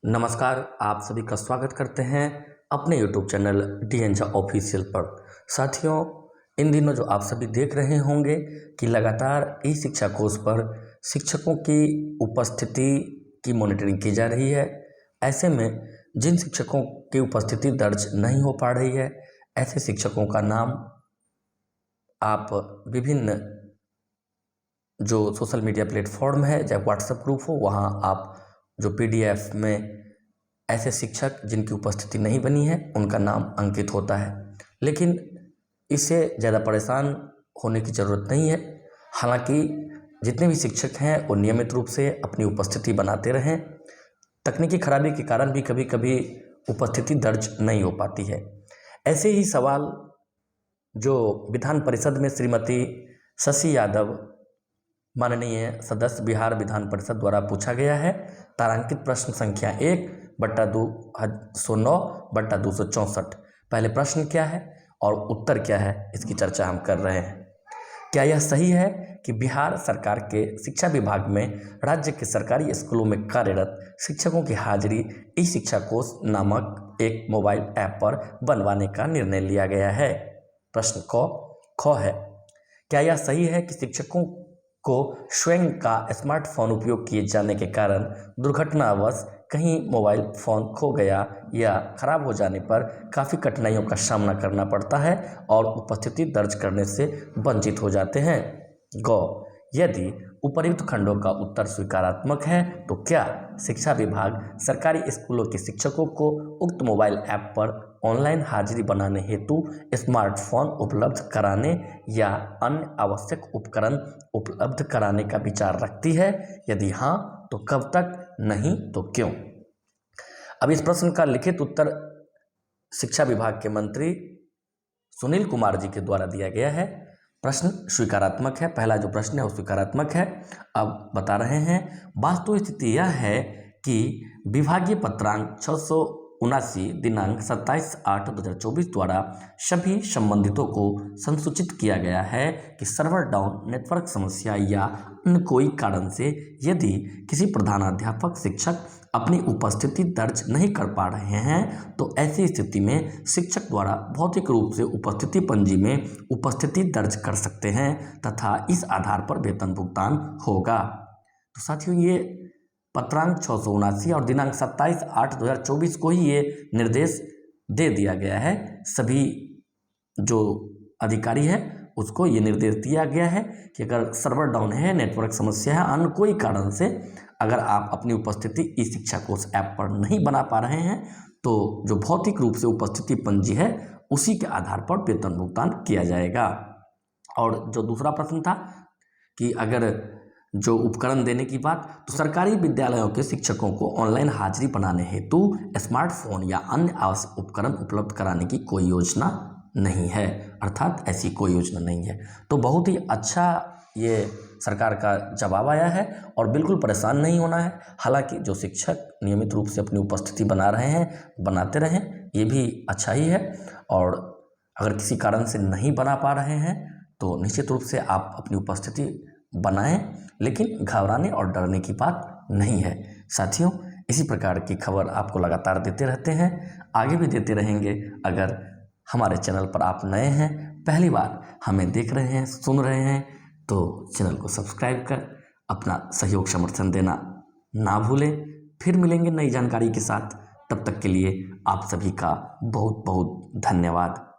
नमस्कार, आप सभी का स्वागत करते हैं अपने YouTube चैनल डीएनजा ऑफिशियल पर। साथियों, इन दिनों जो आप सभी देख रहे होंगे कि लगातार ई शिक्षा कोर्स पर शिक्षकों की उपस्थिति की मॉनिटरिंग की जा रही है। ऐसे में जिन शिक्षकों की उपस्थिति दर्ज नहीं हो पा रही है, ऐसे शिक्षकों का नाम आप विभिन्न जो सोशल मीडिया प्लेटफॉर्म है, चाहे व्हाट्सएप ग्रुप हो, वहाँ आप जो PDF में ऐसे शिक्षक जिनकी उपस्थिति नहीं बनी है उनका नाम अंकित होता है। लेकिन इससे ज़्यादा परेशान होने की ज़रूरत नहीं है। हालांकि जितने भी शिक्षक हैं वो नियमित रूप से अपनी उपस्थिति बनाते रहें। तकनीकी खराबी के कारण भी कभी कभी उपस्थिति दर्ज नहीं हो पाती है। ऐसे ही सवाल जो विधान परिषद में श्रीमती शशि यादव माननीय सदस्य बिहार विधान परिषद द्वारा पूछा गया है। तारांकित प्रश्न संख्या 1/209/264। पहले प्रश्न क्या है और उत्तर क्या है, इसकी चर्चा हम कर रहे हैं। क्या यह सही है कि बिहार सरकार के शिक्षा विभाग में राज्य के सरकारी स्कूलों में कार्यरत शिक्षकों की हाजिरी ई शिक्षा कोष नामक एक मोबाइल ऐप पर बनवाने का निर्णय लिया गया है? प्रश्न ख है, क्या यह सही है कि शिक्षकों को स्वयं का स्मार्टफोन उपयोग किए जाने के कारण दुर्घटनावश कहीं मोबाइल फ़ोन खो गया या खराब हो जाने पर काफ़ी कठिनाइयों का सामना करना पड़ता है और उपस्थिति दर्ज करने से वंचित हो जाते हैं? ग, यदि उपर्युक्त खंडों का उत्तर स्वीकारात्मक है तो क्या शिक्षा विभाग सरकारी स्कूलों के शिक्षकों को उक्त मोबाइल ऐप पर ऑनलाइन हाजिरी बनाने हेतु स्मार्टफोन उपलब्ध कराने या अन्य आवश्यक उपकरण उपलब्ध कराने का विचार रखती है? यदि हाँ तो कब तक, नहीं तो क्यों? अब इस प्रश्न का लिखित उत्तर शिक्षा विभाग के मंत्री सुनील कुमार जी के द्वारा दिया गया है। प्रश्न स्वीकारात्मक है। पहला जो प्रश्न है वो स्वीकारात्मक है। अब बता रहे हैं, वास्तविक स्थिति यह है कि विभागीय पत्रांक 679 दिनांक 27/8/2024 द्वारा सभी संबंधितों को संसूचित किया गया है कि सर्वर डाउन, नेटवर्क समस्या या अन्य कोई कारण से यदि किसी प्रधानाध्यापक शिक्षक अपनी उपस्थिति दर्ज नहीं कर पा रहे हैं तो ऐसी स्थिति में शिक्षक द्वारा भौतिक रूप से उपस्थिति पंजी में उपस्थिति दर्ज कर सकते हैं तथा इस आधार पर वेतन भुगतान होगा। तो साथियों, ये पत्रांक 679 और दिनांक 27/8/2024 को ही ये निर्देश दे दिया गया है। सभी जो अधिकारी है उसको ये निर्देश दिया गया है कि अगर सर्वर डाउन है, नेटवर्क समस्या है, अन्य कोई कारण से अगर आप अपनी उपस्थिति ई शिक्षा कोर्स ऐप पर नहीं बना पा रहे हैं तो जो भौतिक रूप से उपस्थिति पंजी है उसी के आधार पर वेतन भुगतान किया जाएगा। और जो दूसरा प्रश्न था कि अगर जो उपकरण देने की बात, तो सरकारी विद्यालयों के शिक्षकों को ऑनलाइन हाजिरी बनाने हेतु स्मार्टफोन या अन्य आवश्यक उपकरण उपलब्ध कराने की कोई योजना नहीं है, अर्थात ऐसी कोई योजना नहीं है। तो बहुत ही अच्छा ये सरकार का जवाब आया है और बिल्कुल परेशान नहीं होना है। हालांकि जो शिक्षक नियमित रूप से अपनी उपस्थिति बना रहे हैं, बनाते रहें, ये भी अच्छा ही है। और अगर किसी कारण से नहीं बना पा रहे हैं तो निश्चित रूप से आप अपनी उपस्थिति बनाएं, लेकिन घबराने और डरने की बात नहीं है। साथियों, इसी प्रकार की खबर आपको लगातार देते रहते हैं, आगे भी देते रहेंगे। अगर हमारे चैनल पर आप नए हैं, पहली बार हमें देख रहे हैं, सुन रहे हैं, तो चैनल को सब्सक्राइब कर अपना सहयोग समर्थन देना ना भूलें। फिर मिलेंगे नई जानकारी के साथ। तब तक के लिए आप सभी का बहुत बहुत धन्यवाद।